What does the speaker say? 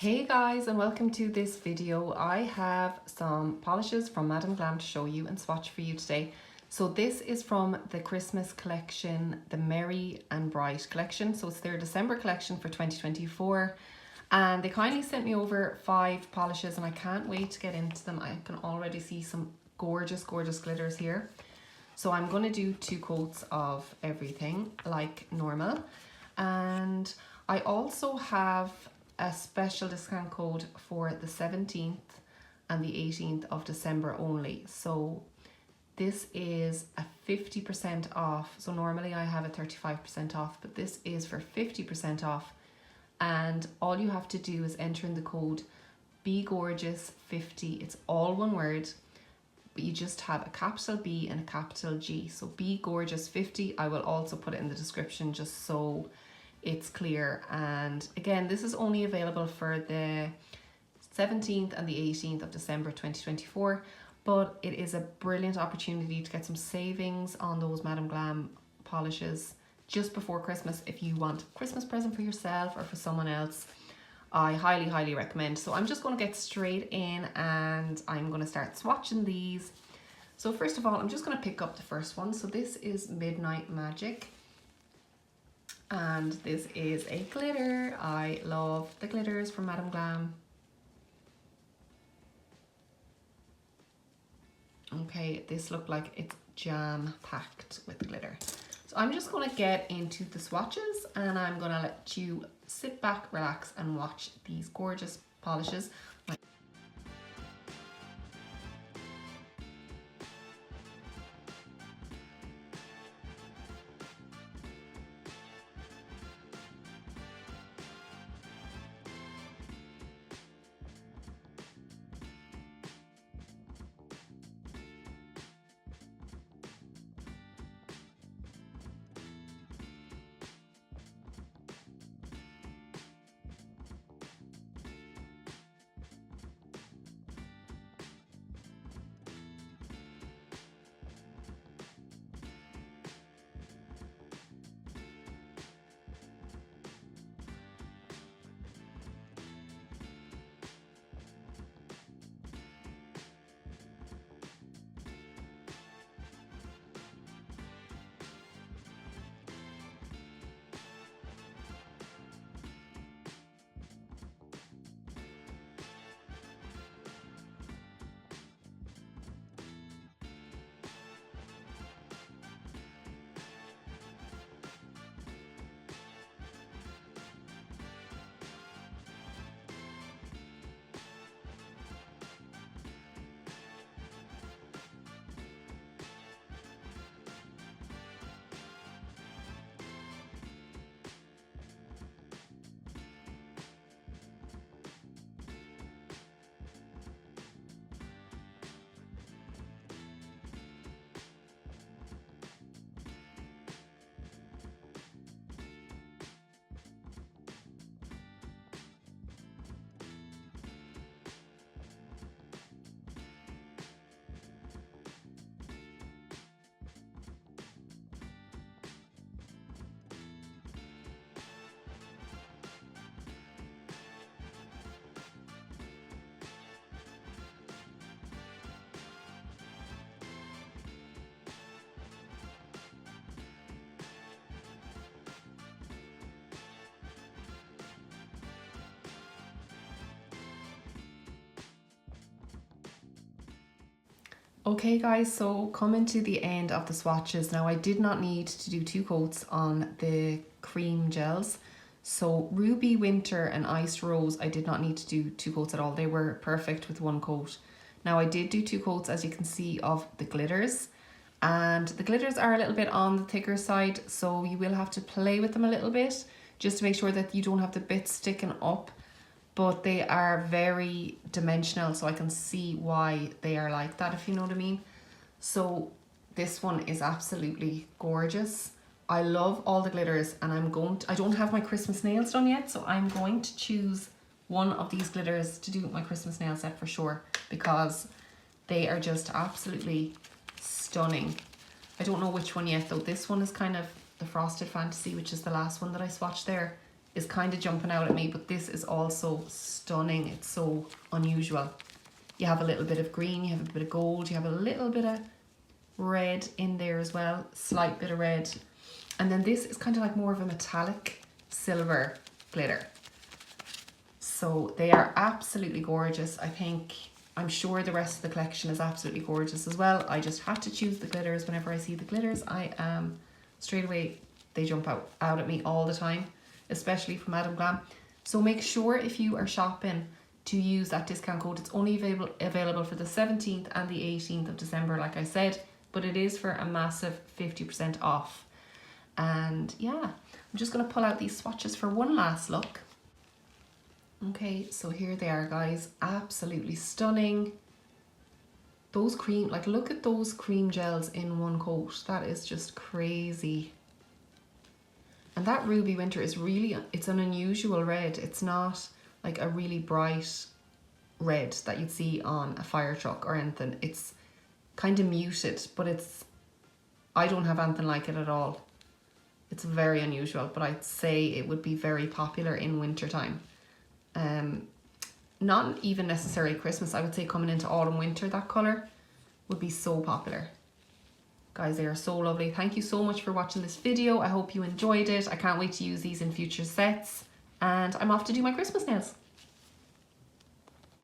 Hey guys, and welcome to this video. I have some polishes from Madam Glam to show you and swatch for you today. So this is from the Christmas collection, the Merry and Bright collection. So it's their December collection for 2024. And they kindly sent me over 5 polishes and I can't wait to get into them. I can already see some gorgeous glitters here. So I'm going to do 2 coats of everything like normal. And I also have a special discount code for the 17th and the 18th of December only. So this is a 50% off. So normally I have a 35% off, but this is for 50% off. And all you have to do is enter in the code Begorgeous50. It's all one word, but you just have a capital B and a capital G. So Begorgeous50. I will also put it in the description just so it's clear. And again, this is only available for the 17th and the 18th of December 2024, but it is a brilliant opportunity to get some savings on those Madam Glam polishes just before Christmas. If you want a Christmas present for yourself or for someone else, I highly recommend. So I'm just going to get straight in and I'm going to start swatching these. So first of all, I'm just going to pick up the first one. So this is Midnight Magic. And this is a glitter. I love the glitters from Madam Glam. Okay, this looked like it's jam packed with glitter. So I'm just going to get into the swatches and I'm going to let you sit back, relax and watch these gorgeous polishes. Okay guys, so coming to the end of the swatches. Now I did not need to do 2 coats on the cream gels. So Ruby Winter and Iced Rose, I did not need to do 2 coats at all. They were perfect with 1 coat. Now I did do 2 coats, as you can see, of the glitters. And the glitters are a little bit on the thicker side, so you will have to play with them a little bit just to make sure that you don't have the bits sticking up. But they are very dimensional, so I can see why they are like that, if you know what I mean. So this one is absolutely gorgeous. I love all the glitters, and I don't have my Christmas nails done yet, so I'm going to choose one of these glitters to do my Christmas nail set for sure, because they are just absolutely stunning. I don't know which one yet though. This one is kind of the Frosted Fantasy, which is the last one that I swatched there. is kind of jumping out at me, but this is also stunning. It's so unusual. You have a little bit of green, you have a bit of gold, you have a little bit of red in there as well, slight bit of red. And then this is kind of like more of a metallic silver glitter. So they are absolutely gorgeous. I'm sure the rest of the collection is absolutely gorgeous as well. I just had to choose the glitters. Whenever I see the glitters, I am straight away, they jump out at me all the time, especially from Madam Glam. So make sure if you are shopping to use that discount code. It's only available for the 17th and the 18th of December, like I said, but it is for a massive 50% off. And yeah, I'm just going to pull out these swatches for one last look. Okay, so here they are, guys. Absolutely stunning. Those cream, like, look at those cream gels in one coat. That is just crazy. And that Ruby Winter is really, it's an unusual red. It's not like a really bright red that you'd see on a fire truck or anything. It's kind of muted, but I don't have anything like it at all. It's very unusual, but I'd say it would be very popular in winter time. Not even necessarily Christmas. I would say coming into autumn, winter, that colour would be so popular. Guys, they are so lovely. Thank you so much for watching this video. I hope you enjoyed it. I can't wait to use these in future sets. And I'm off to do my Christmas nails.